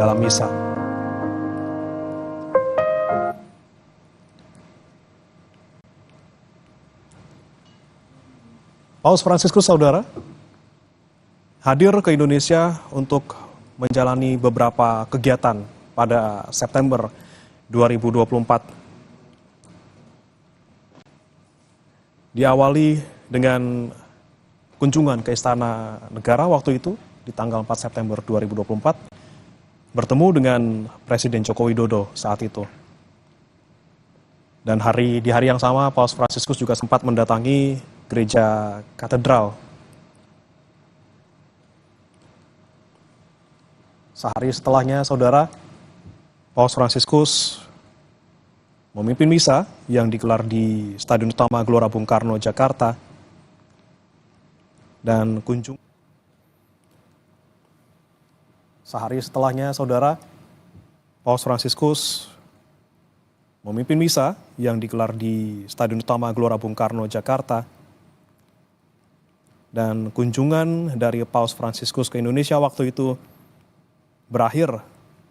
dalam misa. Paus Fransiskus, saudara, hadir ke Indonesia untuk menjalani beberapa kegiatan pada September 2024. Diawali dengan kunjungan ke Istana Negara waktu itu di tanggal 4 September 2024, bertemu dengan Presiden Joko Widodo saat itu. Dan di hari yang sama, Paus Fransiskus juga sempat mendatangi gereja katedral. Sehari setelahnya, saudara, Paus Fransiskus memimpin misa yang digelar di Stadion Utama Gelora Bung Karno, Jakarta. Dan sehari setelahnya, saudara, Paus Fransiskus memimpin misa yang digelar di Stadion Utama Gelora Bung Karno, Jakarta. Dan kunjungan dari Paus Fransiskus ke Indonesia waktu itu berakhir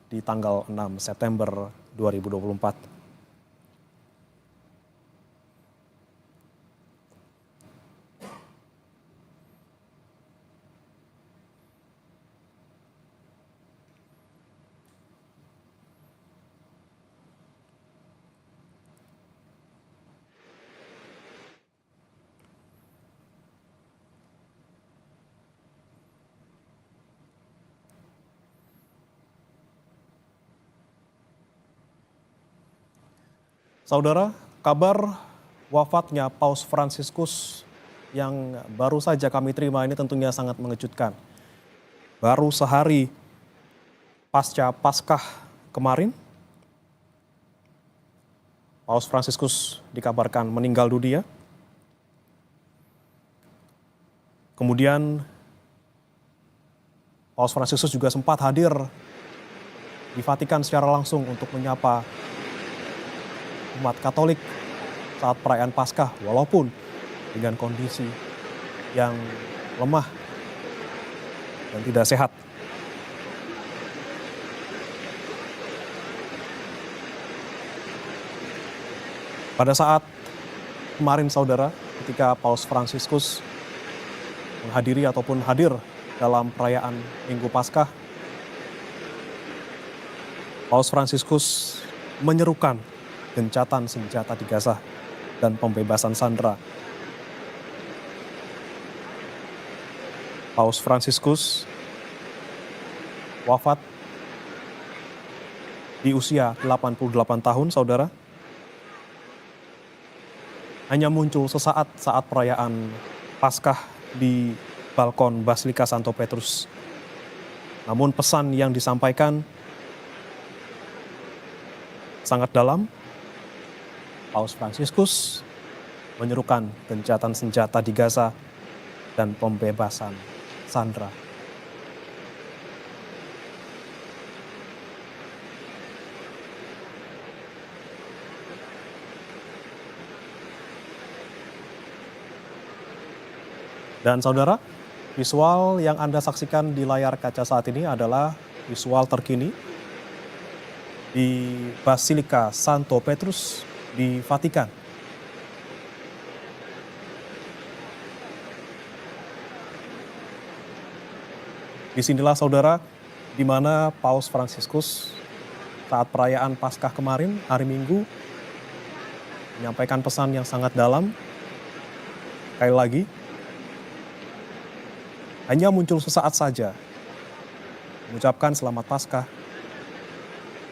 di tanggal 6 September 2024. Saudara, kabar wafatnya Paus Fransiskus yang baru saja kami terima ini tentunya sangat mengejutkan. Baru sehari pasca Paskah kemarin, Paus Fransiskus dikabarkan meninggal dunia. Kemudian Paus Fransiskus juga sempat hadir di Vatikan secara langsung untuk menyapa umat Katolik saat perayaan Paskah, walaupun dengan kondisi yang lemah dan tidak sehat. Pada saat kemarin, saudara, ketika Paus Fransiskus menghadiri ataupun hadir dalam perayaan Minggu Paskah, Paus Fransiskus menyerukan gencatan senjata di Gaza dan pembebasan sandera. Paus Fransiskus wafat di usia 88 tahun, saudara. Hanya muncul sesaat saat perayaan Paskah di balkon Basilika Santo Petrus. Namun pesan yang disampaikan sangat dalam. Paus Fransiskus menyerukan gencatan senjata di Gaza dan pembebasan sandera. Dan saudara, visual yang Anda saksikan di layar kaca saat ini adalah visual terkini di Basilika Santo Petrus di Vatikan. Disinilah, saudara, di mana Paus Fransiskus saat perayaan Paskah kemarin, hari Minggu, menyampaikan pesan yang sangat dalam. Sekali lagi, hanya muncul sesaat saja, mengucapkan selamat Paskah,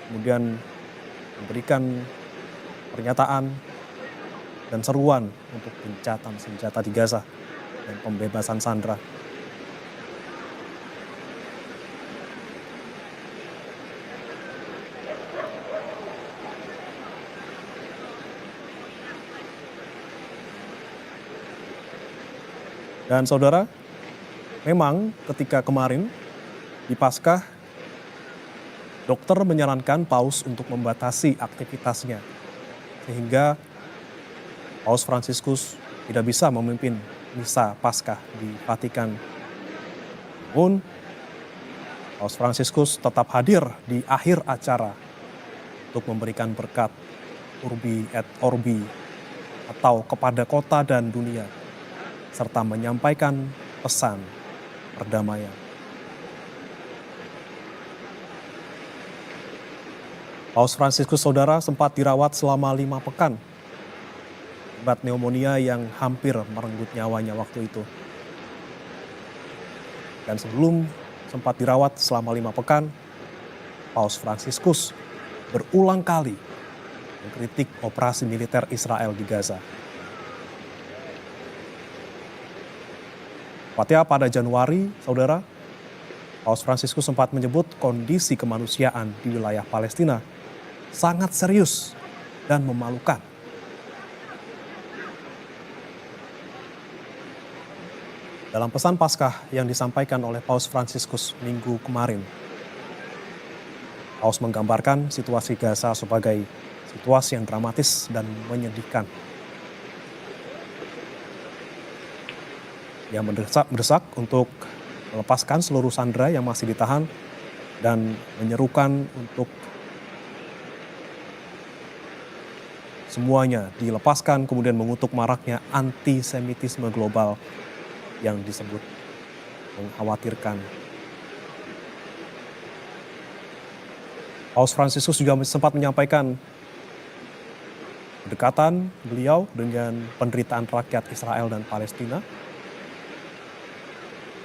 kemudian memberikan pernyataan dan seruan untuk gencatan senjata di Gaza dan pembebasan sandera. Dan saudara, memang ketika kemarin di Paskah, dokter menyarankan Paus untuk membatasi aktivitasnya, sehingga Paus Fransiskus tidak bisa memimpin misa Paskah di Vatikan. Namun, Paus Fransiskus tetap hadir di akhir acara untuk memberikan berkat Urbi et Orbi atau kepada kota dan dunia, serta menyampaikan pesan perdamaian. Paus Fransiskus saudara sempat dirawat selama 5 pekan akibat pneumonia yang hampir merenggut nyawanya waktu itu. Dan sebelum sempat dirawat selama 5 pekan, Paus Fransiskus berulang kali mengkritik operasi militer Israel di Gaza. Tepatnya pada Januari, saudara, Paus Fransiskus sempat menyebut kondisi kemanusiaan di wilayah Palestina sangat serius dan memalukan. Dalam pesan Paskah yang disampaikan oleh Paus Fransiskus minggu kemarin, Paus menggambarkan situasi Gaza sebagai situasi yang dramatis dan menyedihkan. Ia mendesak untuk melepaskan seluruh sandera yang masih ditahan dan menyerukan untuk semuanya dilepaskan, kemudian mengutuk maraknya antisemitisme global yang disebut mengkhawatirkan. Paus Fransiskus juga sempat menyampaikan kedekatan beliau dengan penderitaan rakyat Israel dan Palestina.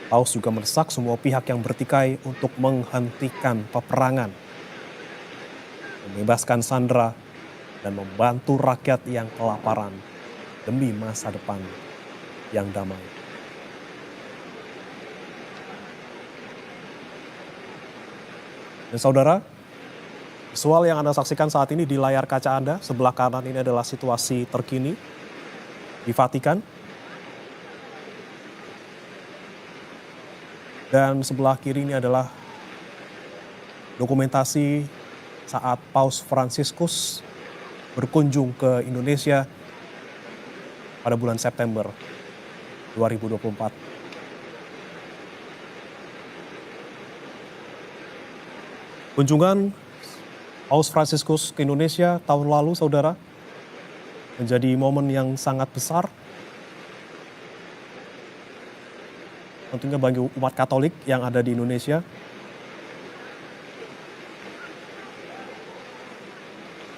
Paus juga mendesak semua pihak yang bertikai untuk menghentikan peperangan, membebaskan sandera, dan membantu rakyat yang kelaparan demi masa depan yang damai. Dan saudara, visual yang Anda saksikan saat ini di layar kaca Anda, sebelah kanan ini adalah situasi terkini di Vatikan. Dan sebelah kiri ini adalah dokumentasi saat Paus Fransiskus berkunjung ke Indonesia pada bulan September 2024. Kunjungan Paus Fransiskus ke Indonesia tahun lalu, saudara, menjadi momen yang sangat besar tentunya bagi umat Katolik yang ada di Indonesia.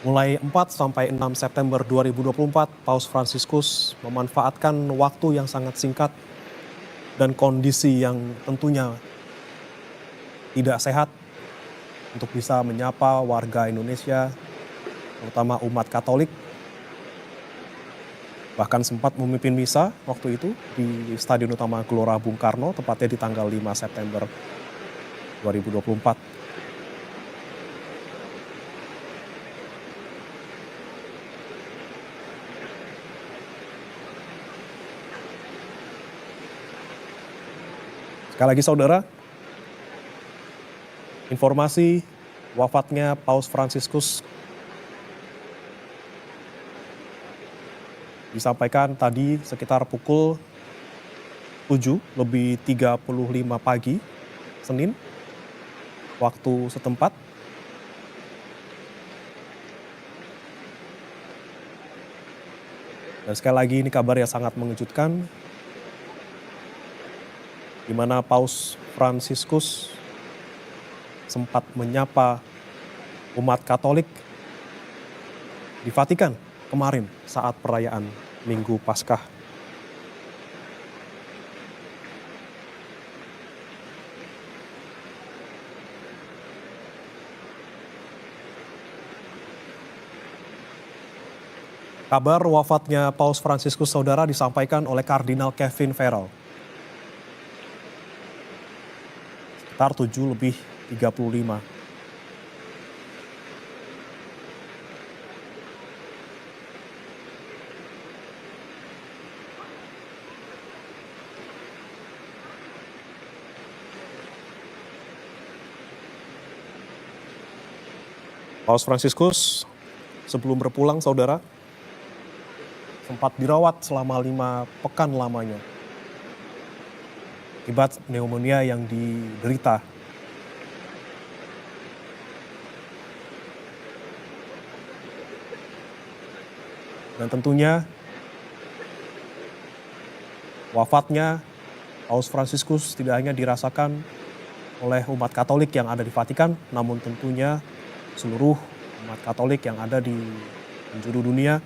Mulai 4 sampai 6 September 2024, Paus Fransiskus memanfaatkan waktu yang sangat singkat dan kondisi yang tentunya tidak sehat untuk bisa menyapa warga Indonesia, terutama umat Katolik. Bahkan sempat memimpin misa waktu itu di Stadion Utama Gelora Bung Karno, tepatnya di tanggal 5 September 2024. Sekali lagi saudara, informasi wafatnya Paus Fransiskus disampaikan tadi sekitar pukul 7:35 pagi, Senin, waktu setempat. Dan sekali lagi ini kabar yang sangat mengejutkan, di mana Paus Fransiskus sempat menyapa umat Katolik di Vatikan kemarin saat perayaan Minggu Paskah. Kabar wafatnya Paus Fransiskus saudara disampaikan oleh Kardinal Kevin Farrell. Sekitar 7:35. Paus Fransiskus sebelum berpulang saudara sempat dirawat selama 5 pekan lamanya akibat pneumonia yang diderita. Dan tentunya wafatnya Paus Fransiskus tidak hanya dirasakan oleh umat Katolik yang ada di Vatikan, namun tentunya seluruh umat Katolik yang ada di penjuru dunia,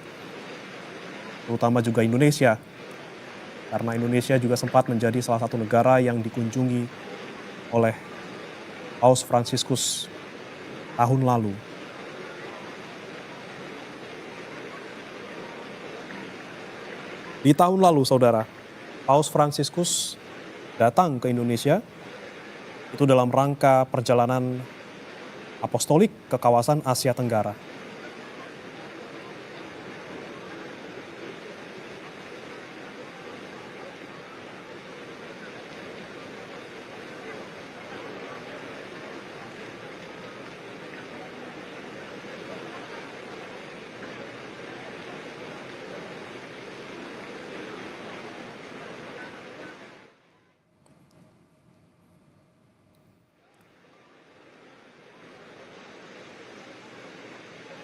terutama juga Indonesia. Karena Indonesia juga sempat menjadi salah satu negara yang dikunjungi oleh Paus Fransiskus tahun lalu. Di tahun lalu, saudara, Paus Fransiskus datang ke Indonesia itu dalam rangka perjalanan apostolik ke kawasan Asia Tenggara.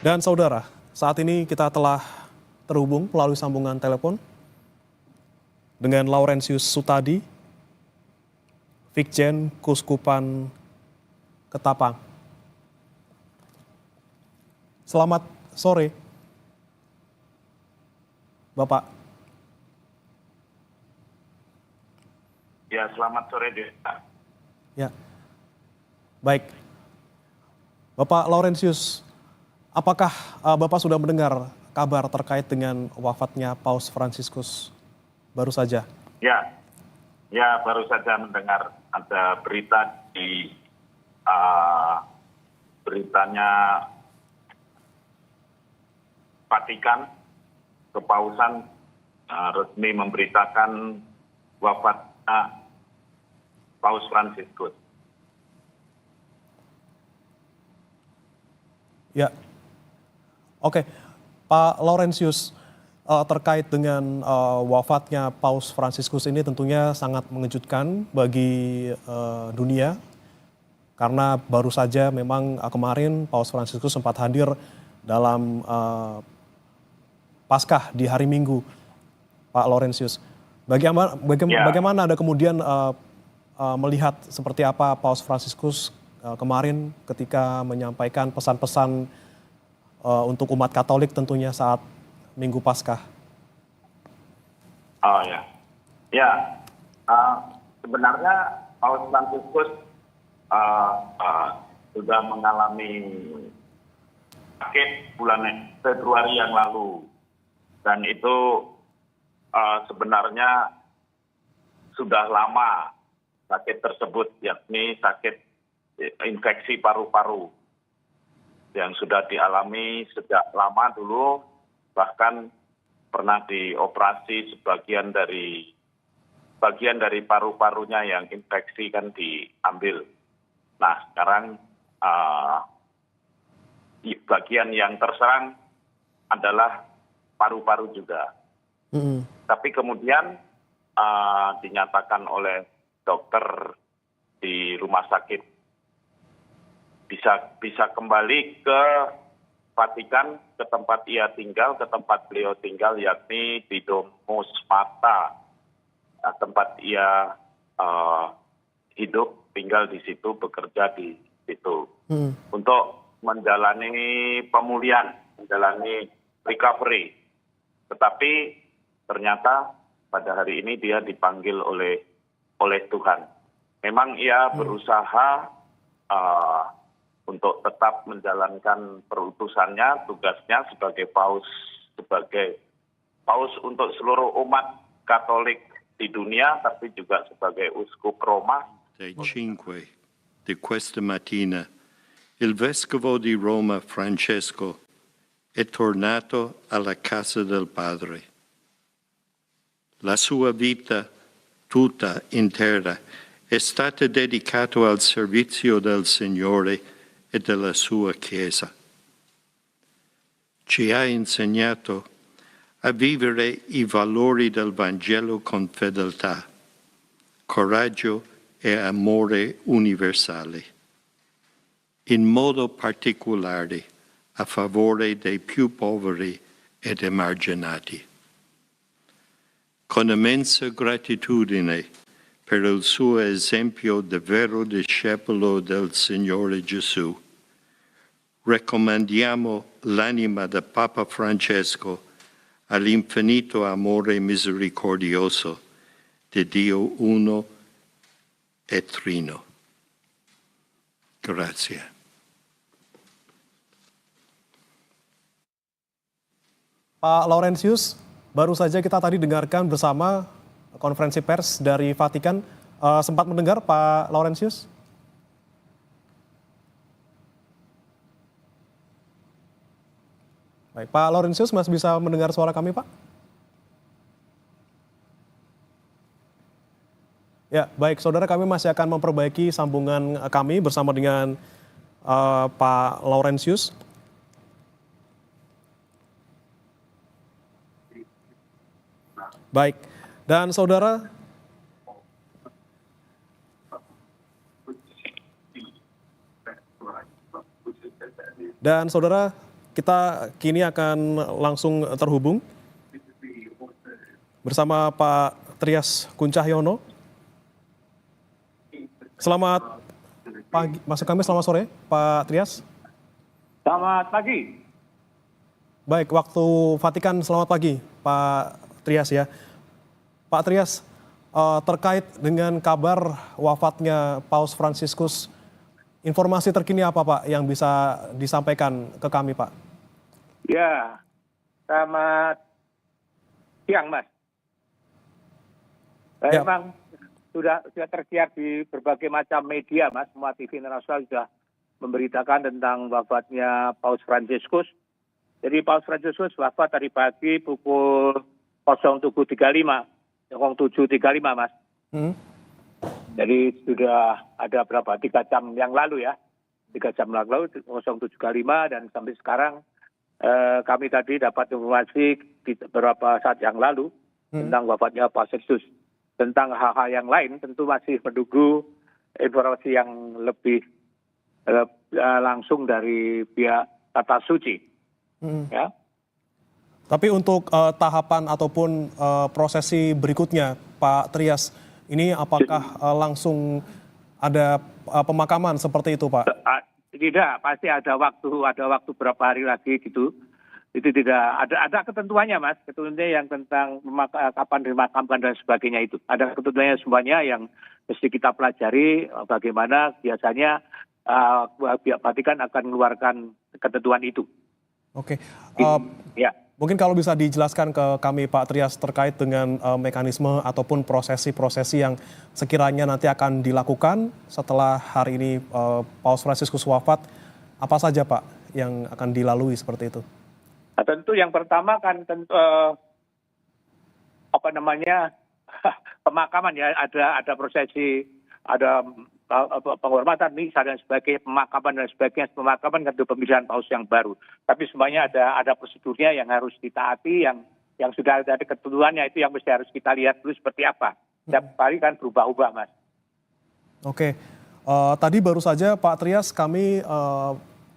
Dan saudara, saat ini kita telah terhubung melalui sambungan telepon dengan Laurentius Sutadi, Vikjen Kuskupan Ketapang. Selamat sore, Bapak. Ya, selamat sore, Desa. Ya, baik. Bapak Laurentius, apakah Bapak sudah mendengar kabar terkait dengan wafatnya Paus Fransiskus baru saja? Ya, baru saja mendengar ada berita di beritanya Vatikan, Kepausan resmi memberitakan wafatnya Paus Fransiskus. Ya, oke, Pak Laurentius, terkait dengan wafatnya Paus Fransiskus ini tentunya sangat mengejutkan bagi dunia, karena baru saja memang kemarin Paus Fransiskus sempat hadir dalam Paskah di hari Minggu, Pak Laurentius. Bagaimana Anda kemudian melihat seperti apa Paus Fransiskus kemarin ketika menyampaikan pesan-pesan untuk umat Katolik tentunya saat Minggu Paskah? Oh ya, sebenarnya Paus Fransiskus sudah mengalami sakit bulan Februari yang lalu, dan itu sebenarnya sudah lama sakit tersebut, yakni sakit infeksi paru-paru yang sudah dialami sejak lama dulu, bahkan pernah dioperasi bagian dari paru-parunya yang infeksi kan diambil. Nah, sekarang bagian yang terserang adalah paru-paru juga. Tapi kemudian dinyatakan oleh dokter di rumah sakit bisa kembali ke Vatikan, ke tempat beliau tinggal, yakni di Domus Mata, tempat ia hidup, tinggal di situ, bekerja di situ, untuk menjalani pemulihan, menjalani recovery. Tetapi ternyata pada hari ini dia dipanggil oleh Tuhan. Memang ia berusaha untuk tetap menjalankan perutusannya, tugasnya sebagai paus untuk seluruh umat Katolik di dunia, tapi juga sebagai uskup Roma. Alle 5 di questa mattina il vescovo di Roma Francesco è tornato alla casa del Padre. La sua vita tutta intera è stata dedicata al servizio del Signore e della sua Chiesa. Ci ha insegnato a vivere i valori del Vangelo con fedeltà, coraggio e amore universale, in modo particolare a favore dei più poveri ed emarginati. Con immensa gratitudine per il suo esempio di vero discepolo del Signore Gesù, raccomandiamo l'anima del Papa Francesco all'infinito amore misericordioso di Dio uno e trino. Grazie. Pak Laurentius, baru saja kita tadi dengarkan bersama konferensi pers dari Vatikan. Sempat mendengar Pak Laurentius? Baik, Pak Laurentius masih bisa mendengar suara kami, Pak? Ya, baik, saudara, kami masih akan memperbaiki sambungan kami bersama dengan Pak Laurentius. Baik, dan saudara, kita kini akan langsung terhubung bersama Pak Trias Kuncahyono. Selamat pagi, maksud kami selamat sore, Pak Trias. Selamat pagi. Baik, waktu Vatikan selamat pagi, Pak Trias ya. Pak Trias, terkait dengan kabar wafatnya Paus Fransiskus, informasi terkini apa Pak yang bisa disampaikan ke kami Pak? Ya, selamat siang Mas. Ya. Memang sudah tersiar di berbagai macam media Mas, semua TV internasional sudah memberitakan tentang wafatnya Paus Fransiskus. Jadi Paus Fransiskus wafat tadi pagi pukul 07.35 Mas. Jadi sudah ada berapa? 3 jam yang lalu ya. 3 jam lalu 07.35 dan sampai sekarang kami tadi dapat informasi di beberapa saat yang lalu tentang wafatnya Paus Fransiskus. Tentang hal-hal yang lain tentu masih menunggu informasi yang lebih langsung dari pihak Tata Suci. Ya. Tapi untuk tahapan ataupun prosesi berikutnya, Pak Trias, ini apakah langsung ada pemakaman seperti itu, Pak? Tidak, pasti ada waktu berapa hari lagi gitu. Itu tidak ada ketentuannya Mas, ketentuannya yang tentang kapan dimakamkan dan sebagainya itu. Ada ketentuannya semuanya yang mesti kita pelajari bagaimana biasanya pihak Vatikan akan mengeluarkan ketentuan itu. Oke. Ya. Mungkin kalau bisa dijelaskan ke kami Pak Trias terkait dengan mekanisme ataupun prosesi-prosesi yang sekiranya nanti akan dilakukan setelah hari ini Paus Fransiskus wafat, apa saja Pak yang akan dilalui seperti itu? Nah, tentu yang pertama kan pemakaman ya, ada prosesi, ada penghormatan misa dan sebagainya, pemakaman dan sebagainya, pemakaman kan itu pemilihan paus yang baru. Tapi semuanya ada prosedurnya yang harus ditaati, yang sudah ada ketentuannya itu yang mesti harus kita lihat dulu seperti apa. Setiap hari kan berubah-ubah Mas. Oke, tadi baru saja Pak Trias kami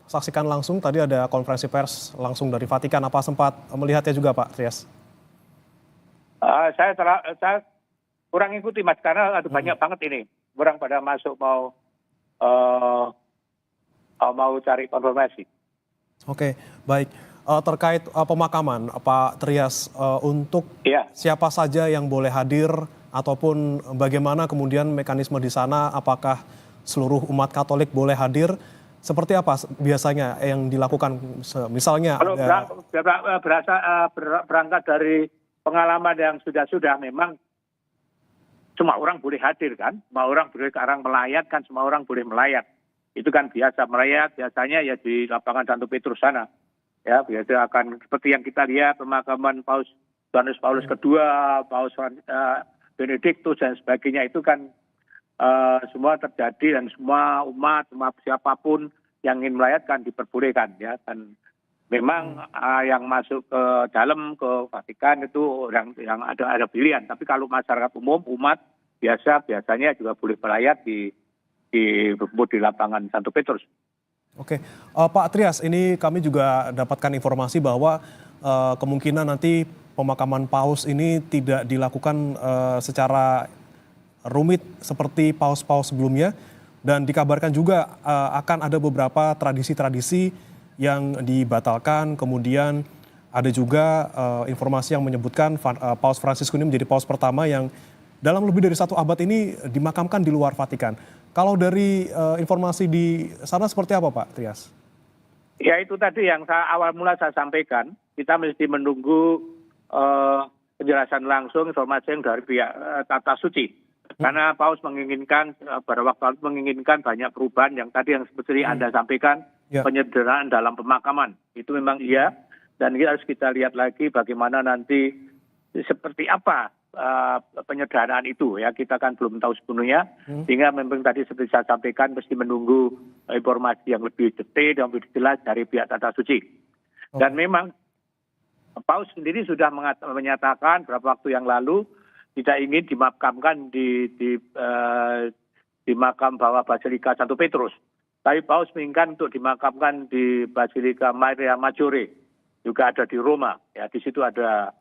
saksikan langsung, tadi ada konferensi pers langsung dari Vatikan, apa sempat melihatnya juga Pak Trias? Saya kurang ikuti Mas, karena ada banyak banget ini. Orang pada masuk mau cari konfirmasi. Oke, baik. Terkait pemakaman Pak Trias, untuk siapa saja yang boleh hadir ataupun bagaimana kemudian mekanisme di sana, apakah seluruh umat Katolik boleh hadir? Seperti apa biasanya yang dilakukan? Misalnya kalau berangkat dari pengalaman yang sudah memang semua orang boleh hadir kan, semua orang boleh sekarang melayat kan, semua orang boleh melayat. Itu kan biasa melayat, biasanya ya di lapangan Santo Petrus sana. Ya, biasa akan seperti yang kita lihat pemakaman Paus Yohanes Paulus II, Paus Benediktus dan sebagainya itu kan semua terjadi dan semua umat, siapapun yang ingin melayatkan diperbolehkan ya. Dan memang yang masuk ke dalam ke Vatikan itu yang ada pilihan. Tapi kalau masyarakat umum, umat biasanya juga boleh melayat di lapangan Santo Petrus. Oke, Pak Trias, ini kami juga dapatkan informasi bahwa kemungkinan nanti pemakaman Paus ini tidak dilakukan secara rumit seperti paus-paus sebelumnya, dan dikabarkan juga akan ada beberapa tradisi-tradisi yang dibatalkan. Kemudian ada juga informasi yang menyebutkan Paus Fransiskus ini menjadi paus pertama yang dalam lebih dari 1 abad ini dimakamkan di luar Vatikan. Kalau dari informasi di sana seperti apa, Pak Trias? Ya, itu tadi yang awal mula saya sampaikan. Kita mesti menunggu penjelasan langsung, informasi yang dari pihak Tata Suci. Karena Paus menginginkan, pada waktu itu menginginkan banyak perubahan yang tadi yang seperti Anda sampaikan, penyederhanaan dalam pemakaman. Itu memang iya, dan harus kita lihat lagi bagaimana nanti seperti apa penyederhanaan itu, ya, kita kan belum tahu sepenuhnya, sehingga memang tadi seperti saya sampaikan mesti menunggu informasi yang lebih detail dan lebih jelas dari pihak Tata Suci. Dan memang Paus sendiri sudah menyatakan beberapa waktu yang lalu tidak ingin dimakamkan di makam bawah Basilika Santo Petrus, tapi Paus menginginkan untuk dimakamkan di Basilika Maria Maggiore, juga ada di Roma, ya, di situ ada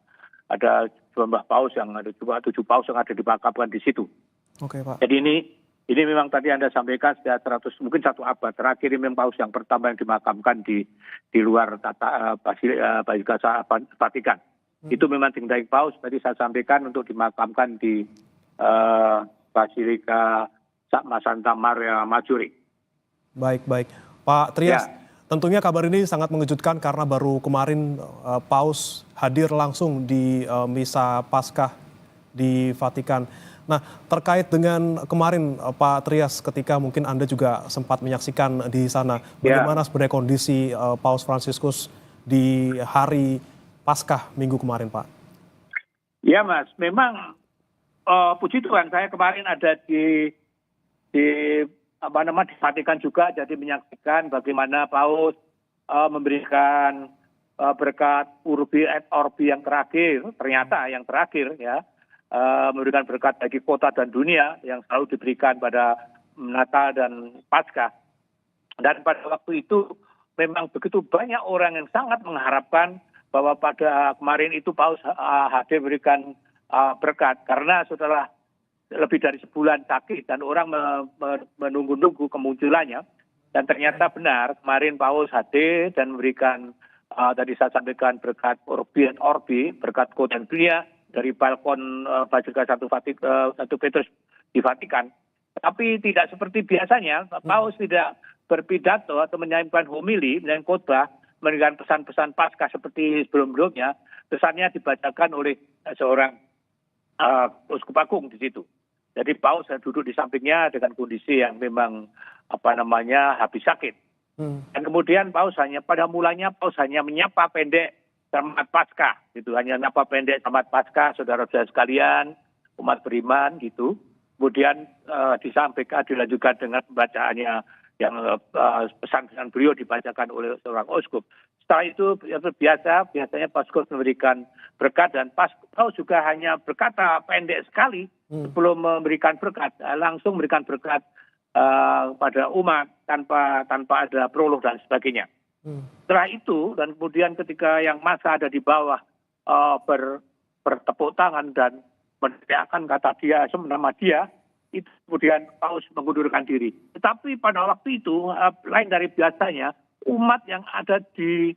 jumlah paus yang ada 7 paus yang ada dimakamkan di situ. Oke, Pak. Jadi ini memang tadi Anda sampaikan sudah 100 mungkin 1 abad terakhir ini memang paus yang pertama yang dimakamkan di luar Basilika Vatikan. Itu memang tinggal paus tadi saya sampaikan untuk dimakamkan di Basilika Santa Maria Maggiore. Baik. Pak Trias, tentunya kabar ini sangat mengejutkan karena baru kemarin Paus hadir langsung di Misa Paskah di Vatikan. Nah, terkait dengan kemarin Pak Trias, ketika mungkin Anda juga sempat menyaksikan di sana, bagaimana sebenarnya kondisi Paus Fransiskus di hari Paskah minggu kemarin, Pak? Ya, Mas, memang puji Tuhan saya kemarin ada di Vatikan juga, jadi menyaksikan bagaimana Paus memberikan berkat Urbi et Orbi yang terakhir, ternyata yang terakhir, ya, memberikan berkat bagi kota dan dunia yang selalu diberikan pada Natal dan Paskah. Dan pada waktu itu memang begitu banyak orang yang sangat mengharapkan bahwa pada kemarin itu Paus hadir memberikan berkat, karena setelah lebih dari sebulan sakit dan orang menunggu-nunggu kemunculannya, dan ternyata benar kemarin Paus hadir dan memberikan tadi saya sampaikan berkat Urbi et Orbi, berkat kota dan dunia dari balkon Basilika Santo Petrus di Vatikan. Tapi tidak seperti biasanya, Paus tidak berpidato atau menyampaikan homili, menyampaikan khotbah, memberikan pesan-pesan Paskah seperti sebelum-sebelumnya. Pesannya dibacakan oleh seorang uskup agung di situ. Jadi Paus duduk di sampingnya dengan kondisi yang memang habis sakit. Dan kemudian pada mulanya Paus hanya menyapa pendek Selamat Paskah, gitu, hanya menyapa pendek Selamat Paskah, saudara-saudara sekalian, umat beriman, gitu. Kemudian disampaikan, dilanjutkan dengan pembacaannya yang pesan-pesan beliau dibacakan oleh seorang uskup. Setelah itu biasanya Pauskus memberikan berkat, dan Paus juga hanya berkata pendek sekali sebelum memberikan berkat, langsung memberikan berkat pada umat tanpa ada prolog dan sebagainya. Setelah itu dan kemudian ketika yang masa ada di bawah bertepuk tangan dan meneriakkan kata dia, nama dia, itu kemudian Paus mengundurkan diri. Tetapi pada waktu itu lain dari biasanya, umat yang ada di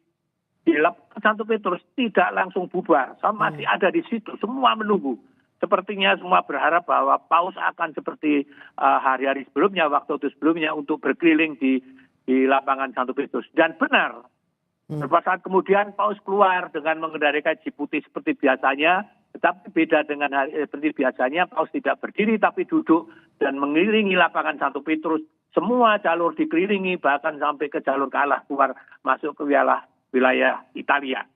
Santo Petrus tidak langsung bubar, masih ada di situ, semua menunggu. Sepertinya semua berharap bahwa Paus akan seperti hari-hari sebelumnya, waktu sebelumnya, untuk berkeliling di lapangan Santo Petrus. Dan benar, beberapa saat kemudian Paus keluar dengan mengendalikan jeep putih seperti biasanya, tetapi beda dengan seperti biasanya, Paus tidak berdiri tapi duduk dan mengelilingi lapangan Santo Petrus. Semua jalur dikelilingi, bahkan sampai ke jalur ke arah keluar masuk ke wilayah Italia.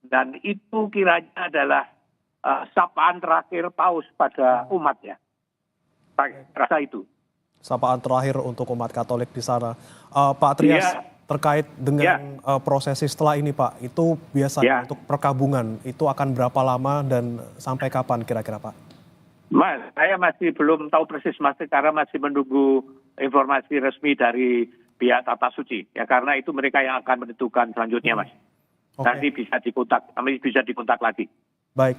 Dan itu kiranya adalah sapaan terakhir Paus pada umatnya. Rasa itu. Sapaan terakhir untuk umat Katolik di sana. Pak Trias, terkait dengan prosesi setelah ini, Pak, itu biasanya untuk perkabungan, itu akan berapa lama dan sampai kapan kira-kira, Pak? Mas, saya masih belum tahu persis, Mas, karena masih menunggu informasi resmi dari pihak Tata Suci, ya karena itu mereka yang akan menentukan selanjutnya, Mas. Oke. Nanti bisa dikontak lagi. Baik,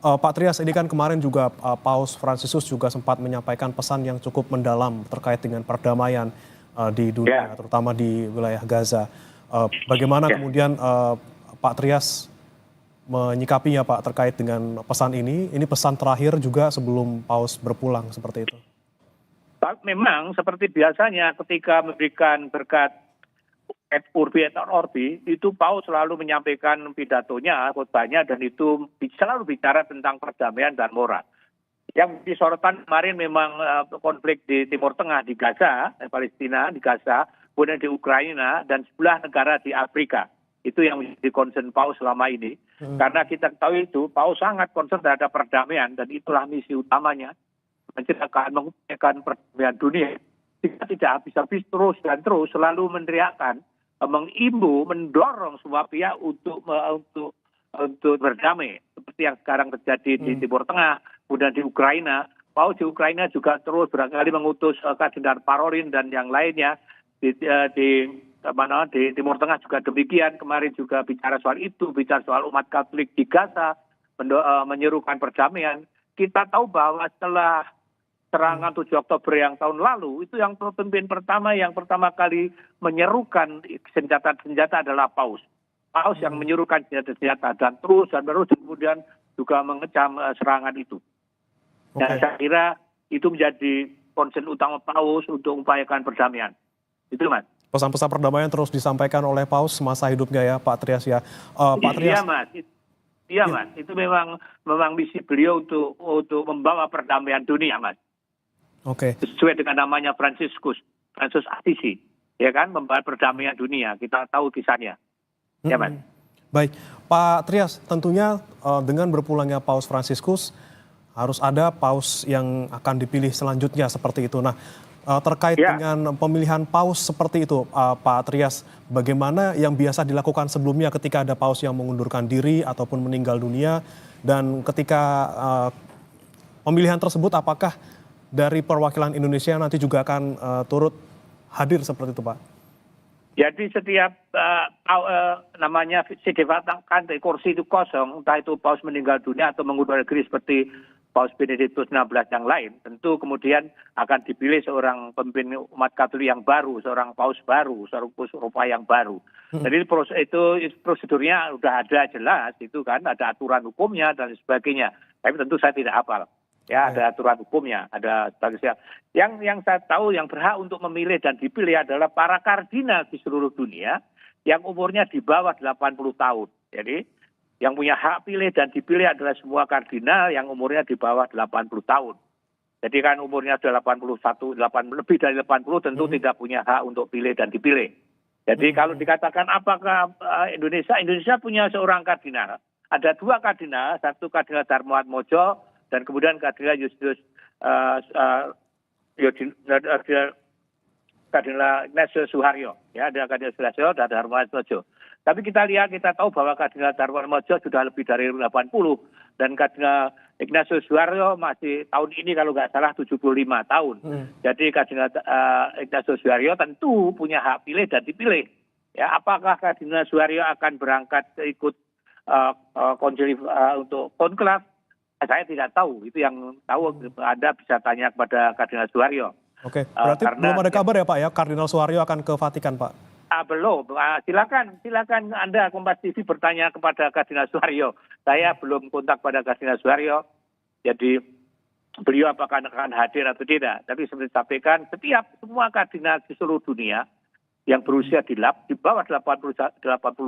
Pak Trias, ini kan kemarin juga Paus Fransiskus juga sempat menyampaikan pesan yang cukup mendalam terkait dengan perdamaian di dunia, terutama di wilayah Gaza. Bagaimana kemudian Pak Trias menyikapinya, Pak, terkait dengan pesan ini? Ini pesan terakhir juga sebelum Paus berpulang, seperti itu. Memang seperti biasanya ketika memberikan berkat et urbi et orbi, itu Paus selalu menyampaikan pidatonya, khotbahnya, dan itu selalu bicara tentang perdamaian dan moral. Yang disorotan kemarin memang konflik di Timur Tengah, di Gaza, Palestina, di Gaza, kemudian di Ukraina, dan sebelah negara di Afrika. Itu yang menjadi concern Paus selama ini. Karena kita tahu itu, Paus sangat concern terhadap perdamaian, dan itulah misi utamanya, mengupayakan perdamaian dunia. Kita tidak habis-habis terus dan terus selalu meneriakkan, mengimbu, mendorong semua pihak untuk berdamai. Seperti yang sekarang terjadi di Timur Tengah, kemudian di Ukraina. Paus di Ukraina juga terus berkali mengutus Kardinal Parolin dan yang lainnya. Di Timur Tengah juga demikian. Kemarin juga bicara soal itu, bicara soal umat Katolik di Gaza, menyerukan perdamaian. Kita tahu bahwa setelah serangan 7 Oktober yang tahun lalu, itu yang pemimpin pertama yang pertama kali menyerukan senjata-senjata adalah Paus. Paus yang menyerukan senjata-senjata dan terus kemudian juga mengecam serangan itu. Dan saya kira itu menjadi concern utama Paus untuk mengupayakan perdamaian. Itu, Mas. Pesan-pesan perdamaian terus disampaikan oleh Paus semasa hidupnya ya, Pak Trias ya. Pak Trias. Iya, Mas. Itu memang misi beliau untuk membawa perdamaian dunia, Mas. Oke. Sesuai dengan namanya Francis Assisi, ya kan, membawa perdamaian dunia. Kita tahu kisahnya, ya, Mas. Baik, Pak Trias, tentunya dengan berpulangnya Paus Fransiskus harus ada paus yang akan dipilih selanjutnya seperti itu. Nah, terkait dengan pemilihan paus seperti itu, Pak Trias, bagaimana yang biasa dilakukan sebelumnya ketika ada paus yang mengundurkan diri ataupun meninggal dunia, dan ketika pemilihan tersebut apakah dari perwakilan Indonesia nanti juga akan turut hadir seperti itu, Pak? Jadi setiap namanya difatahkan kursi itu kosong, entah itu paus meninggal dunia atau mengundurkan diri seperti Paus Benediktus XVI yang lain, tentu kemudian akan dipilih seorang pemimpin umat Katolik yang baru, seorang paus baru, seorang paus Eropa yang baru. Jadi itu prosedurnya sudah ada jelas, itu kan ada aturan hukumnya dan sebagainya. Tapi tentu saya tidak hafal. Ya, ada aturan hukumnya, ada yang saya tahu yang berhak untuk memilih dan dipilih adalah para kardinal di seluruh dunia yang umurnya di bawah 80 tahun. Jadi yang punya hak pilih dan dipilih adalah semua kardinal yang umurnya di bawah 80 tahun. Jadi kan umurnya sudah 81, lebih dari 80 tentu tidak punya hak untuk pilih dan dipilih. Jadi kalau dikatakan apakah Indonesia punya seorang kardinal. Ada 2 kardinal, satu Kardinal Darmoatmojo dan kemudian Kardinal Justinus Kardinal Ignatius Suharyo. Ya, ada Kardinal Suharyo dan Darmoatmojo. Tapi kita tahu bahwa Kardinal Darmoatmojo sudah lebih dari 80 dan Kardinal Ignatius Suharyo masih tahun ini kalau nggak salah 75 tahun. Jadi Kardinal Ignatius Suharyo tentu punya hak pilih dan dipilih. Ya, apakah Kardinal Suharyo akan berangkat ikut konsili untuk konklav? Saya tidak tahu. Itu yang tahu Anda bisa tanya kepada Kardinal Suharyo. Oke, berarti belum ada kabar ya, Pak, ya Kardinal Suharyo akan ke Vatikan, Pak? Belum. Silakan Anda Kompas TV bertanya kepada Kardinal Suharyo. Saya belum kontak pada Kardinal Suharyo. Jadi beliau apakah akan hadir atau tidak. Tapi seperti disampaikan, semua kardinal di seluruh dunia yang berusia di bawah 80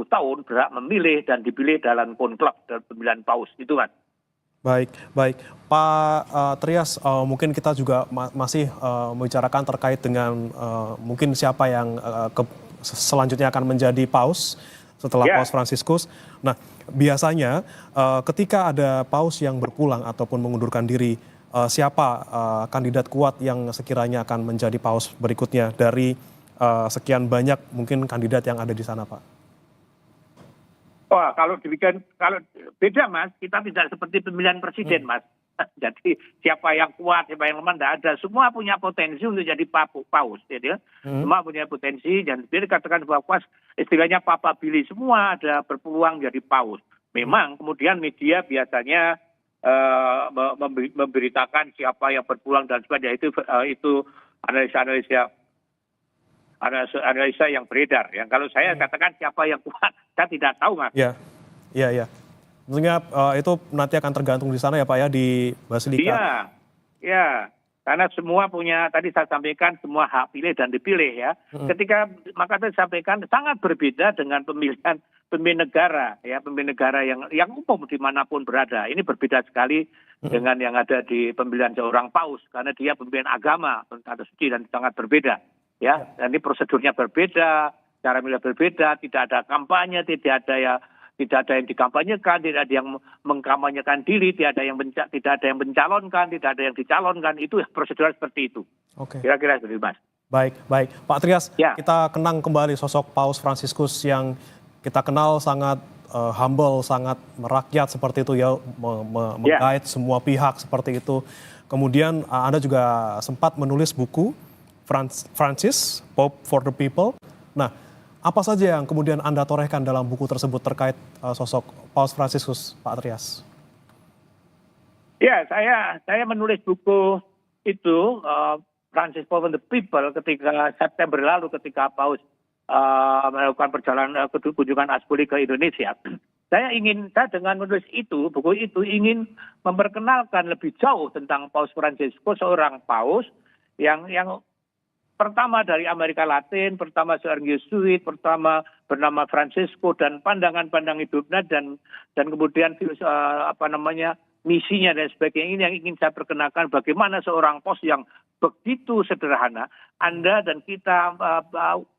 tahun berhak memilih dan dipilih dalam konklaf dalam pemilihan paus. Itu kan. Baik. Pak Trias, mungkin kita juga masih membicarakan terkait dengan mungkin siapa yang selanjutnya akan menjadi paus setelah Paus Fransiskus. Nah, biasanya ketika ada paus yang berpulang ataupun mengundurkan diri, siapa kandidat kuat yang sekiranya akan menjadi paus berikutnya dari sekian banyak mungkin kandidat yang ada di sana, Pak? Kalau beda, Mas, kita tidak seperti pemilihan presiden, Mas. Jadi siapa yang kuat, siapa yang lemah, tidak ada. Semua punya potensi untuk jadi paus. Gitu. Semua punya potensi, dan dia dikatakan bahwa paus, istilahnya Papa Billy, semua ada berpeluang jadi paus. Memang kemudian media biasanya memberitakan siapa yang berpeluang dan sebagainya, itu analisa yang beredar. Yang kalau saya katakan siapa yang kuat, saya tidak tahu, Mas. Ya, iya. Tentunya itu nanti akan tergantung di sana ya Pak ya, di Basilika. Iya. Karena semua punya, tadi saya sampaikan, semua hak pilih dan dipilih ya. Maka saya sampaikan sangat berbeda dengan pemilihan pemimpin negara ya, pemimpin negara yang umum dimanapun berada. Ini berbeda sekali dengan yang ada di pemilihan seorang paus, karena dia pemimpin agama atau suci dan sangat berbeda ya. Dan ini prosedurnya berbeda, cara milih berbeda, tidak ada kampanye, tidak ada yang dikampanyekan, tidak ada yang mengkampanyekan diri, tidak ada yang mencalonkan, tidak ada yang dicalonkan. Itu prosedur seperti itu. Oke. Kira-kira seperti itu, Mas. Baik. Pak Trias, Ya. kita kenang kembali sosok Paus Fransiskus yang kita kenal sangat humble, sangat merakyat seperti itu ya, menggait semua pihak seperti itu. Kemudian Anda juga sempat menulis buku Francis, Pope for the People. Nah, apa saja yang kemudian Anda torehkan dalam buku tersebut terkait sosok Paus Fransiskus, Pak Trias? Ya, saya menulis buku itu, Francis Pope for the People, ketika September lalu ketika Paus melakukan perjalanan kunjungan Aspuli ke Indonesia. Saya dengan menulis buku itu ingin memperkenalkan lebih jauh tentang Paus Fransiskus, seorang paus yang pertama dari Amerika Latin, pertama seorang Yesuit, pertama bernama Francisco, dan pandangan-pandang hidupnya dan kemudian misinya dan sebagainya. Ini yang ingin saya perkenalkan, bagaimana seorang paus yang begitu sederhana. Anda dan kita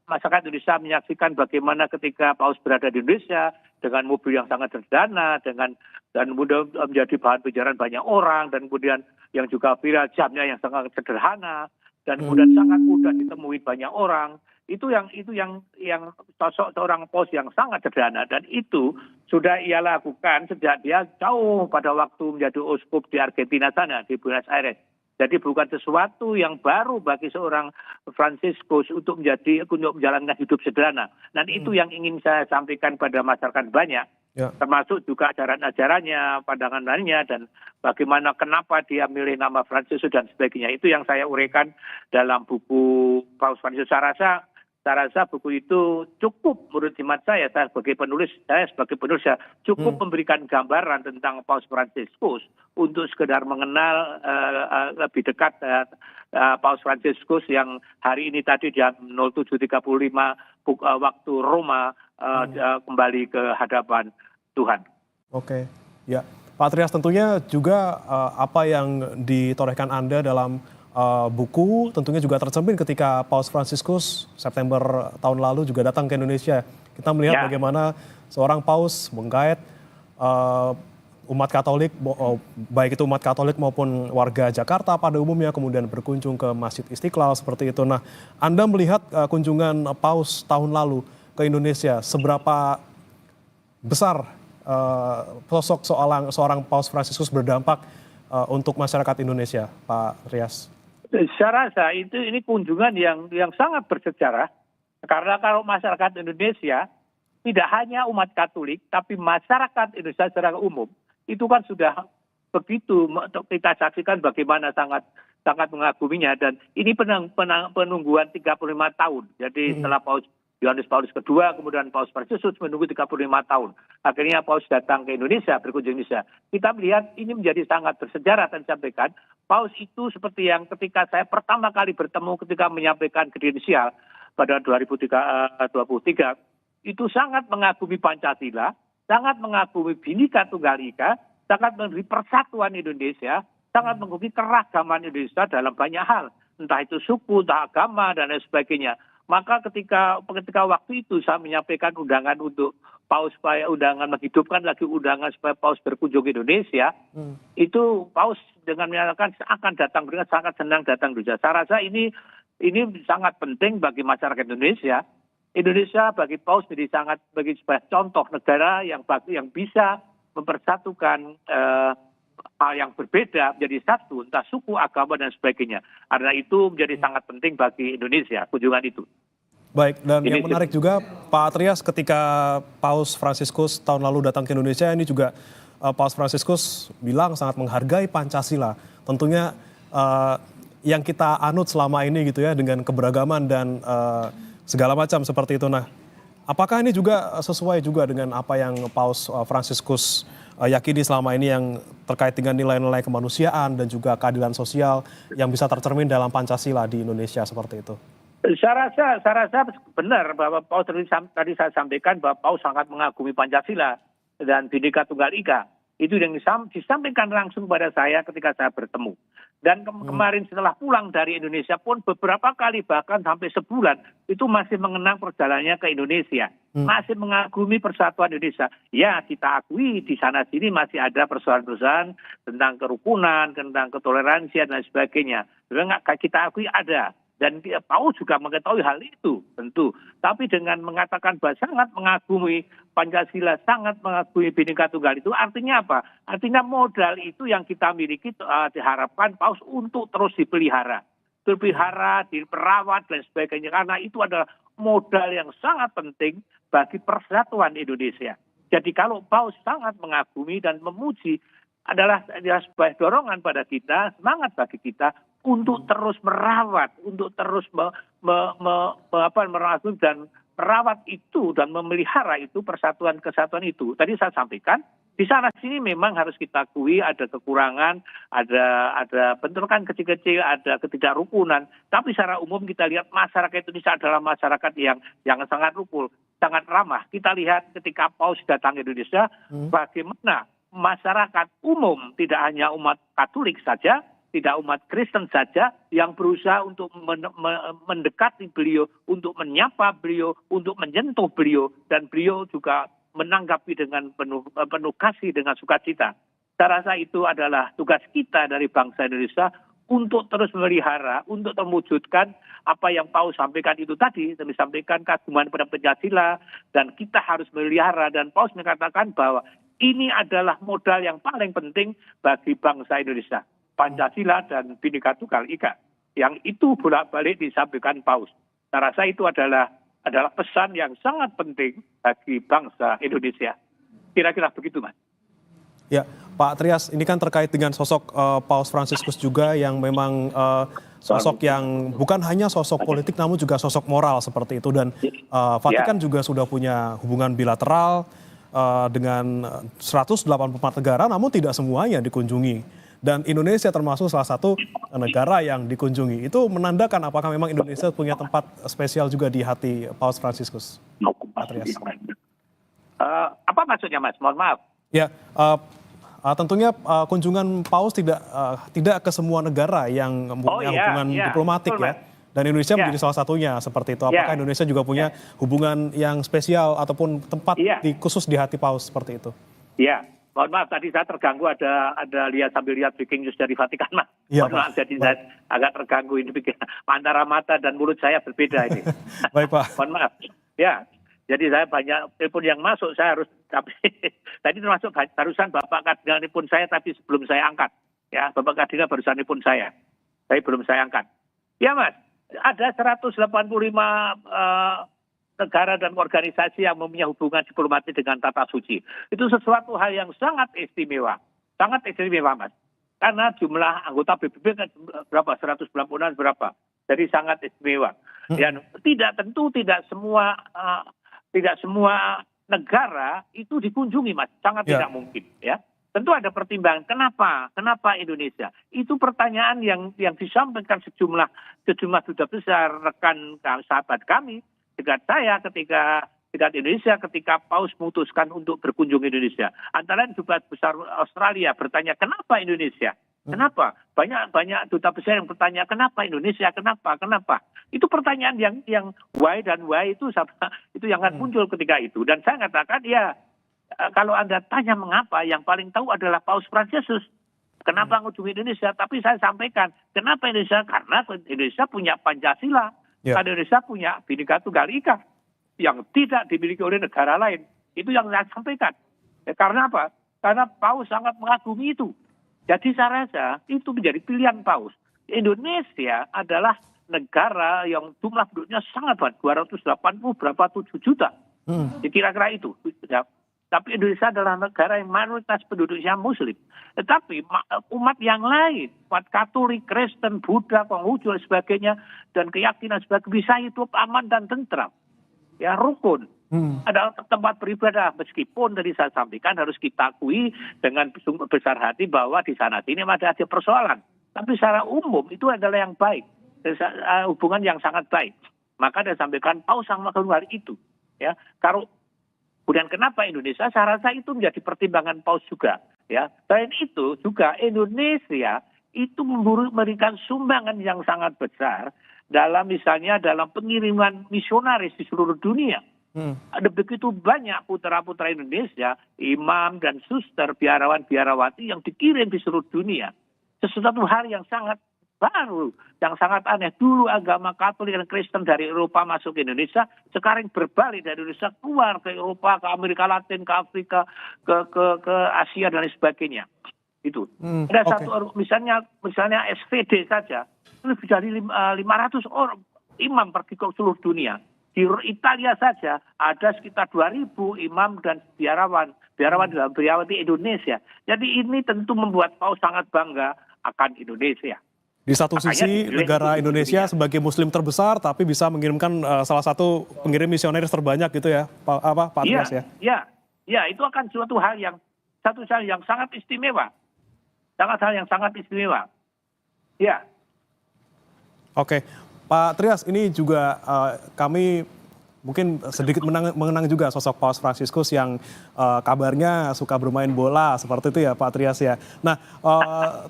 masyarakat Indonesia menyaksikan bagaimana ketika paus berada di Indonesia dengan mobil yang sangat sederhana, dan mudah menjadi bahan pembicaraan banyak orang, dan kemudian yang juga viral jamnya yang sangat sederhana, dan kemudian sangat mudah ditemui banyak orang. Itu yang sosok seorang paus yang sangat sederhana, dan itu sudah ia lakukan sejak dia jauh pada waktu menjadi uskup di Argentina sana, di Buenos Aires. Jadi bukan sesuatu yang baru bagi seorang Fransiskus untuk menjalankan hidup sederhana. Dan itu yang ingin saya sampaikan pada masyarakat banyak. Ya. Termasuk juga ajaran-ajarannya, pandangan lainnya, dan bagaimana kenapa dia milih nama Fransiskus dan sebagainya. Itu yang saya uraikan dalam buku Paus Fransiskus. Saya rasa buku itu cukup menurut hemat saya sebagai penulis cukup memberikan gambaran tentang Paus Fransiskus untuk sekedar mengenal lebih dekat Paus Fransiskus yang hari ini tadi jam 07.35 waktu Roma kembali ke hadapan Tuhan. Oke, ya Pak Trias, tentunya juga apa yang ditorehkan Anda dalam buku tentunya juga tercermin ketika Paus Fransiskus September tahun lalu juga datang ke Indonesia. Kita melihat bagaimana seorang paus menggait umat Katolik, baik itu umat Katolik maupun warga Jakarta pada umumnya, kemudian berkunjung ke Masjid Istiqlal seperti itu. Nah, Anda melihat kunjungan paus tahun lalu ke Indonesia, seberapa besar sosok seorang Paus Fransiskus berdampak untuk masyarakat Indonesia, Pak Trias? Saya rasa ini kunjungan yang sangat bersejarah, karena kalau masyarakat Indonesia tidak hanya umat Katolik, tapi masyarakat Indonesia secara umum itu kan sudah begitu kita saksikan bagaimana sangat mengaguminya, dan ini penungguan 35 tahun. Jadi setelah Yohanes Paulus kedua, kemudian Paus Fransiskus menunggu 35 tahun. Akhirnya Paus datang ke Indonesia, berkunjung Indonesia. Kita melihat ini menjadi sangat bersejarah dan disampaikan. Paus itu seperti yang ketika saya pertama kali bertemu ketika menyampaikan kredensial pada 2023, itu sangat mengagumi Pancasila, sangat mengagumi Bhinneka Tunggal Ika, sangat mengagumi persatuan Indonesia, sangat mengagumi keragaman Indonesia dalam banyak hal. Entah itu suku, entah agama, dan lain sebagainya. Maka ketika waktu itu saya menyampaikan undangan untuk Paus, supaya undangan menghidupkan lagi undangan supaya Paus berkunjung ke Indonesia, itu Paus dengan menyatakan akan datang, dengan sangat senang datang ke Indonesia. Saya rasa ini sangat penting bagi masyarakat Indonesia. Indonesia bagi Paus jadi sebagai contoh negara yang bisa mempersatukan hal yang berbeda menjadi satu, entah suku, agama, dan sebagainya. Karena itu menjadi sangat penting bagi Indonesia, kunjungan itu. Baik, dan Ini yang menarik juga Pak Atrias, ketika Paus Fransiskus tahun lalu datang ke Indonesia, ini juga Paus Fransiskus bilang sangat menghargai Pancasila. Tentunya yang kita anut selama ini gitu ya, dengan keberagaman dan segala macam seperti itu. Nah, apakah ini juga sesuai juga dengan apa yang Paus Fransiskus yakini selama ini yang terkait dengan nilai-nilai kemanusiaan dan juga keadilan sosial yang bisa tercermin dalam Pancasila di Indonesia seperti itu? Saya rasa benar bahwa Paus tadi saya sampaikan bahwa Paus sangat mengagumi Pancasila dan Bhinneka Tunggal Ika. Itu yang disampaikan langsung pada saya ketika saya bertemu. Dan kemarin setelah pulang dari Indonesia pun beberapa kali bahkan sampai sebulan itu masih mengenang perjalanannya ke Indonesia. Masih mengagumi persatuan Indonesia. Ya, kita akui di sana sini masih ada persoalan-persoalan tentang kerukunan, tentang ketoleransian dan sebagainya. Kita akui ada. Dan Paus juga mengetahui hal itu tentu. Tapi dengan mengatakan bahwa sangat mengagumi Pancasila, sangat mengagumi Bhinneka Tunggal itu artinya apa? Artinya modal itu yang kita miliki diharapkan Paus untuk terus dipelihara. Dipelihara, diperawat dan sebagainya. Karena itu adalah modal yang sangat penting bagi persatuan Indonesia. Jadi kalau Paus sangat mengagumi dan memuji adalah sebuah dorongan pada kita, semangat bagi kita untuk terus merawat, untuk terus merawat dan merawat itu dan memelihara itu persatuan kesatuan itu. Tadi saya sampaikan di sana sini memang harus kita akui ada kekurangan, ada bentrokan kecil-kecil, ada ketidakrukunan. Tapi secara umum kita lihat masyarakat Indonesia adalah masyarakat yang sangat rukun, sangat ramah. Kita lihat ketika Paus datang ke Indonesia, bagaimana masyarakat umum, tidak hanya umat Katolik saja, tidak umat Kristen saja yang berusaha untuk mendekati beliau, untuk menyapa beliau, untuk menyentuh beliau, dan beliau juga menanggapi dengan penuh kasih, dengan sukacita. Saya rasa itu adalah tugas kita dari bangsa Indonesia untuk terus memelihara, untuk mewujudkan apa yang Paus sampaikan itu tadi, disampaikan kaguman pada Pancasila, dan kita harus memelihara. Dan Paus mengatakan bahwa ini adalah modal yang paling penting bagi bangsa Indonesia. Pancasila dan Bhinneka Tunggal Ika. Yang itu bolak-balik disampaikan Paus. Saya rasa itu adalah pesan yang sangat penting bagi bangsa Indonesia. Kira-kira begitu, Mas. Ya, Pak Trias, ini kan terkait dengan sosok Paus Fransiskus juga yang memang sosok yang bukan hanya sosok politik namun juga sosok moral seperti itu. Dan Vatikan juga sudah punya hubungan bilateral dengan 184 negara namun tidak semuanya dikunjungi. Dan Indonesia termasuk salah satu negara yang dikunjungi. Itu menandakan apakah memang Indonesia punya tempat spesial juga di hati Paus Fransiskus? Apa maksudnya, Mas? Mohon maaf. Ya, tentunya kunjungan Paus tidak ke semua negara yang mempunyai hubungan diplomatik, ya. Dan Indonesia menjadi salah satunya seperti itu. Apakah Indonesia juga punya hubungan yang spesial ataupun tempat khusus di hati Paus seperti itu? Iya. Mohon maaf, tadi saya terganggu ada sambil lihat breaking news dari Vatikan, Mas. Mohon maaf, jadi saya agak terganggu ini antara mata dan mulut saya berbeda ini. Baik, Pak. Mohon maaf. Ya, jadi saya banyak telepon yang masuk, saya harus tapi tadi termasuk barusan Bapak Kardinal telepon saya tapi sebelum saya angkat. Ya, Bapak Kardinal barusan telepon saya. Tapi belum saya angkat. Ya, Mas, ada 185 negara dan organisasi yang mempunyai hubungan diplomatik dengan tata suci. Itu sesuatu hal yang sangat istimewa. Sangat istimewa, Mas. Karena jumlah anggota PBB kan berapa? 196 berapa? Jadi sangat istimewa. Dan tentu tidak semua negara itu dikunjungi, Mas. Sangat tidak mungkin, ya. Tentu ada pertimbangan. Kenapa Indonesia? Itu pertanyaan yang disampaikan sejumlah duta besar, rekan sahabat kami, dekat saya ketika Indonesia, ketika Paus memutuskan untuk berkunjung ke Indonesia. Antara lain duta besar Australia bertanya, kenapa Indonesia? Kenapa? Banyak duta besar yang bertanya, kenapa Indonesia? Kenapa? Itu pertanyaan yang why dan why itu yang akan muncul ketika itu. Dan saya katakan, kalau Anda tanya mengapa, yang paling tahu adalah Paus Fransiskus. Kenapa mengunjungi Indonesia? Tapi saya sampaikan, kenapa Indonesia? Karena Indonesia punya Pancasila. Karena Indonesia punya Bhinneka Tunggal Ika yang tidak dimiliki oleh negara lain. Itu yang saya sampaikan. Karena apa? Karena Paus sangat mengagumi itu. Jadi saya rasa itu menjadi pilihan Paus. Indonesia adalah negara yang jumlah penduduknya sangat banyak, 280 berapa 7 juta. Kira-kira itu. Ya. Tapi Indonesia adalah negara yang mayoritas penduduknya Muslim. Tetapi umat yang lain, umat Katolik, Kristen, Buddha, Konghucu dan sebagainya, dan keyakinan sebagainya bisa hidup aman dan tentram. Ya, rukun. Ada tempat beribadah, meskipun tadi saya sampaikan harus kita akui dengan besar hati bahwa di sana sini ada persoalan. Tapi secara umum itu adalah yang baik, hubungan yang sangat baik. Maka dia sampaikan Paus sama keluar itu. Ya, kalau kemudian kenapa Indonesia? Saya rasa itu menjadi pertimbangan Paus juga. Ya, selain itu juga Indonesia itu memberikan sumbangan yang sangat besar dalam misalnya dalam pengiriman misionaris di seluruh dunia. Ada begitu banyak putra-putra Indonesia, imam dan suster, biarawan-biarawati yang dikirim di seluruh dunia. Sesuatu hal yang sangat baru, yang sangat aneh. Dulu agama Katolik dan Kristen dari Eropa masuk ke Indonesia, sekarang berbalik dari Indonesia keluar ke Eropa, ke Amerika Latin, ke Afrika, ke Asia dan lain sebagainya. Itu. Ada satu misalnya SVD saja, lebih dari 500 orang imam pergi ke seluruh dunia. Di Italia saja ada sekitar 2.000 imam dan biarawan dalam biarawati Indonesia. Jadi ini tentu membuat Paus sangat bangga akan Indonesia. Di satu sisi negara Indonesia sebagai Muslim terbesar, tapi bisa mengirimkan salah satu pengirim misionaris terbanyak gitu ya, Pak Trias ya? Ya, itu akan suatu hal yang sangat istimewa, hal yang sangat istimewa. Ya. Oke. Pak Trias, ini juga kami mungkin sedikit mengenang juga sosok Paus Fransiskus yang kabarnya suka bermain bola, seperti itu ya Pak Trias ya. Nah,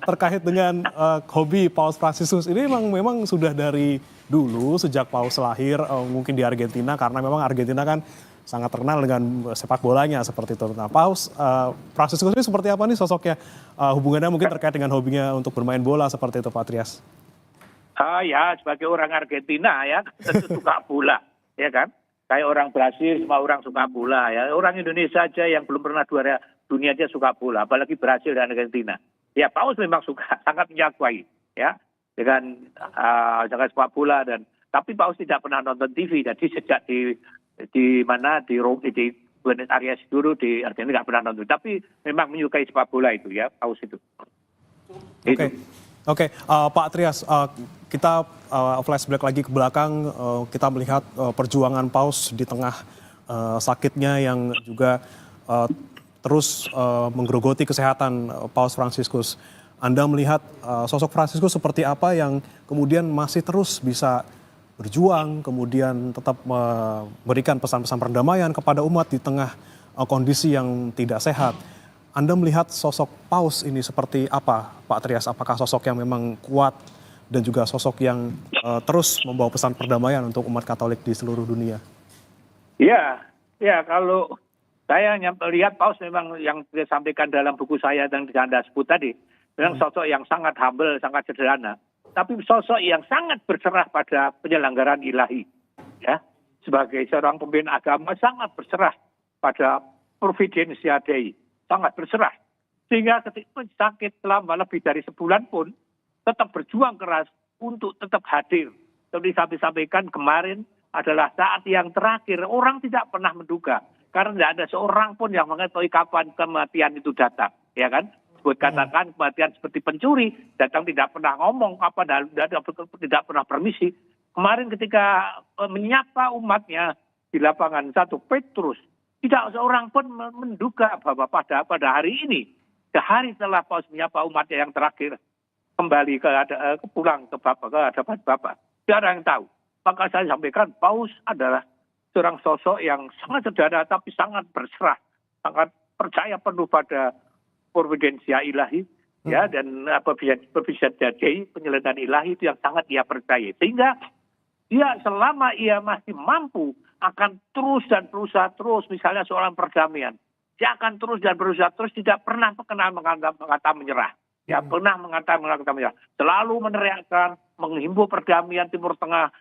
terkait dengan hobi Paus Fransiskus ini memang sudah dari dulu, sejak Paus lahir mungkin di Argentina, karena memang Argentina kan sangat terkenal dengan sepak bolanya seperti itu. Nah, Paus Fransiskus ini seperti apa nih sosoknya? Hubungannya mungkin terkait dengan hobinya untuk bermain bola seperti itu Pak Trias. Ya, sebagai orang Argentina ya, tentu suka bola, ya kan? Kayak orang Brasil, semua orang suka bola ya. Orang Indonesia aja yang belum pernah juara dunia aja suka bola, apalagi Brasil dan Argentina. Ya, Paus memang suka, sangat menyukai ya dengan sepak bola tapi Paus tidak pernah nonton TV. Jadi sejak di Buenos Aires dulu di Argentina nggak pernah nonton, tapi memang menyukai sepak bola itu ya, Paus itu. Oke, Pak Trias, kita flashback lagi ke belakang, kita melihat perjuangan Paus di tengah sakitnya yang juga terus menggerogoti kesehatan Paus Fransiskus. Anda melihat sosok Fransiskus seperti apa yang kemudian masih terus bisa berjuang, kemudian tetap memberikan pesan-pesan perdamaian kepada umat di tengah kondisi yang tidak sehat. Anda melihat sosok Paus ini seperti apa, Pak Trias? Apakah sosok yang memang kuat dan juga sosok yang terus membawa pesan perdamaian untuk umat Katolik di seluruh dunia? Ya, kalau saya melihat Paus memang yang saya sampaikan dalam buku saya yang Anda sebut tadi, memang sosok yang sangat humble, sangat sederhana, tapi sosok yang sangat berserah pada penyelenggaraan ilahi. Ya, sebagai seorang pemimpin agama sangat berserah pada Providentia Dei. Sangat berserah. Sehingga ketika sakit selama lebih dari sebulan pun tetap berjuang keras untuk tetap hadir. Seperti saya sampaikan kemarin adalah saat yang terakhir. Orang tidak pernah menduga. Karena tidak ada seorang pun yang mengetahui kapan kematian itu datang. Ya kan? Buat katakan kematian seperti pencuri. Datang tidak pernah ngomong. Tidak pernah permisi. Kemarin ketika menyapa umatnya di lapangan 1 Petrus. Tidak seorang pun menduga bahwa pada hari ini, sehari setelah Paus menyapa umatnya yang terakhir, kembali pulang ke hadapan Bapa. Tidak ada yang tahu. Maka saya sampaikan Paus adalah seorang sosok yang sangat sederhana tapi sangat berserah, sangat percaya penuh pada providensia ilahi, ya, dan Providentia Dei, penyelenggaraan ilahi itu yang sangat ia percaya. Sehingga dia selama ia masih mampu akan terus dan berusaha terus, misalnya soal perdamaian. Dia akan terus dan berusaha terus, tidak pernah mengata menyerah. Ya, pernah mengata menyerah. Selalu meneriakkan, menghimbau perdamaian Timur Tengah,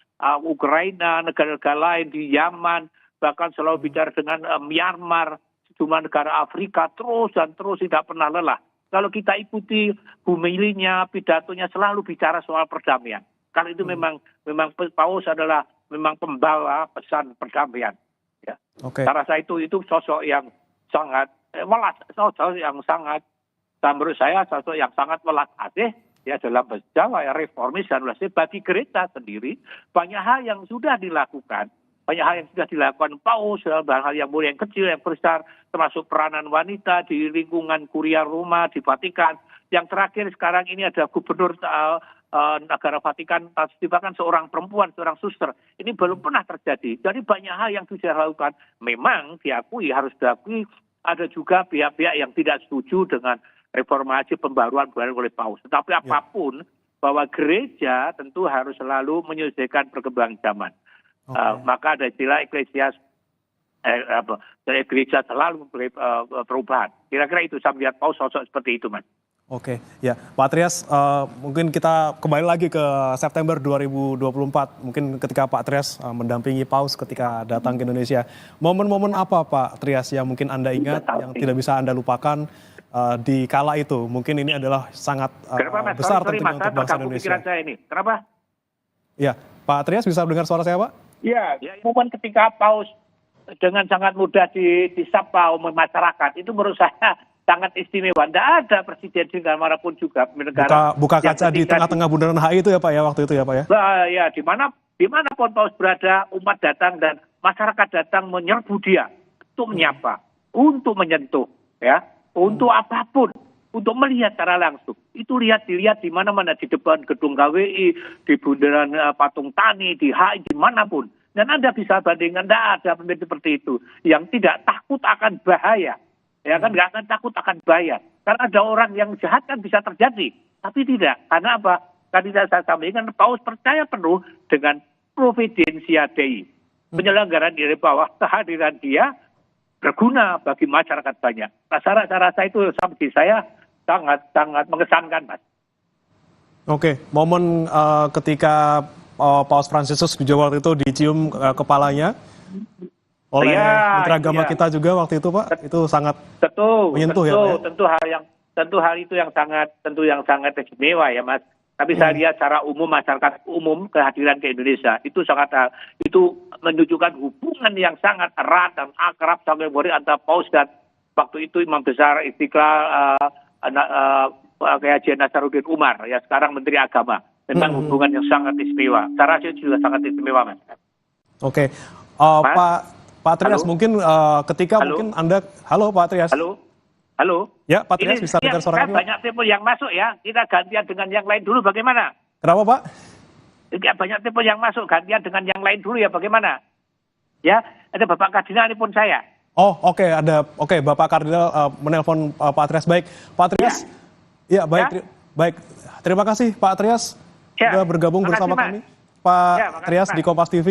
Ukraina, negara-negara lain di Yaman, bahkan selalu bicara dengan Myanmar, sejumlah negara Afrika, terus dan terus tidak pernah lelah. kalau kita ikuti humilinya, pidatonya selalu bicara soal perdamaian. Kalau itu memang Paus adalah memang pembawa pesan perdamaian. Ya. Oke. Saya rasa itu sosok yang sangat sosok yang sangat, menurut saya sosok yang sangat welas asih ya dalam bahasa Jawa ya, reformis dan welas asih bagi gereja sendiri. Banyak hal yang sudah dilakukan, Paus dalam hal yang mulia, yang kecil, yang besar, termasuk peranan wanita di lingkungan Kuria Roma di Vatikan. Yang terakhir sekarang ini ada gubernur negara Vatikan, bahkan seorang perempuan, seorang suster. Ini belum pernah terjadi. Jadi banyak hal yang bisa dilakukan. Memang harus diakui ada juga pihak-pihak yang tidak setuju dengan reformasi pembaruan oleh Paus. Tetapi apapun, bahwa gereja tentu harus selalu menyesuaikan perkembangan zaman. Maka ada istilah gereja selalu perubahan. Kira-kira itu saya melihat Paus sosok seperti itu, Mas. Oke, ya Pak Trias, mungkin kita kembali lagi ke September 2024. Mungkin ketika Pak Trias mendampingi Paus ketika datang ke Indonesia. Momen-momen apa Pak Trias yang mungkin Anda ingat, yang tidak bisa Anda lupakan di kala itu? Mungkin ini adalah sangat besar tentunya untuk bangsa Indonesia. Saya ini. Kenapa? Ya, Pak Trias bisa dengar suara saya, Pak? Ya, momen ketika Paus dengan sangat mudah disapa oleh masyarakat, itu menurut saya sangat istimewa. Tidak ada presiden di manapun juga negara. Buka kaca di tengah-tengah Bundaran HI itu ya Pak ya, waktu itu ya Pak ya? Ya, dimanapun Paus berada, umat datang dan masyarakat datang menyerbu dia untuk menyapa, untuk menyentuh, ya, untuk apapun, untuk melihat secara langsung. Itu dilihat di mana-mana, di depan gedung KWI, di Bundaran Patung Tani, di HI, dimanapun. Dan Anda bisa bandingkan, tidak ada pemimpin seperti itu yang tidak takut akan bahaya. Ya kan, nggak akan takut akan bahaya. Karena ada orang yang jahat kan bisa terjadi. Tapi tidak. Karena apa? Tadi saya sampaikan, Paus percaya penuh dengan Providentia Dei. Penyelenggaraan dari bawah, kehadiran dia berguna bagi masyarakat banyak. Nah, saya rasa itu bagi saya sangat mengesankan, Mas. Oke, momen ketika Paus Fransiskus juga waktu itu dicium kepalanya oleh Menteri Agama kita juga waktu itu Pak, itu sangat menyentuh ya Pak ya? Tentu hal itu yang sangat istimewa ya Mas. Tapi saya lihat secara umum, masyarakat umum kehadiran ke Indonesia itu menunjukkan hubungan yang sangat erat dan akrab sampai antara Paus dan waktu itu Imam Besar Istiqlal Kiai Haji Nasaruddin Umar, ya sekarang Menteri Agama. Memang hubungan yang sangat istimewa. Saya rasa itu juga sangat istimewa, Mas. Oke, Pak Trias, mungkin ketika mungkin Anda, halo Pak Trias. Halo. Ya, Pak Trias bisa dengar suara kami? Banyak tipe yang masuk ya. Kita gantian dengan yang lain dulu bagaimana? Kenapa Pak? Banyak tipe yang masuk, gantian dengan yang lain dulu ya bagaimana? Ya, ada Bapak Kardinal ini pun saya. Oh, oke, Bapak Kardinal menelpon Pak Trias. Baik, Pak Trias. Ya, baik. Terima kasih Pak Trias sudah bergabung bersama kami. Pak Trias di Kompas TV.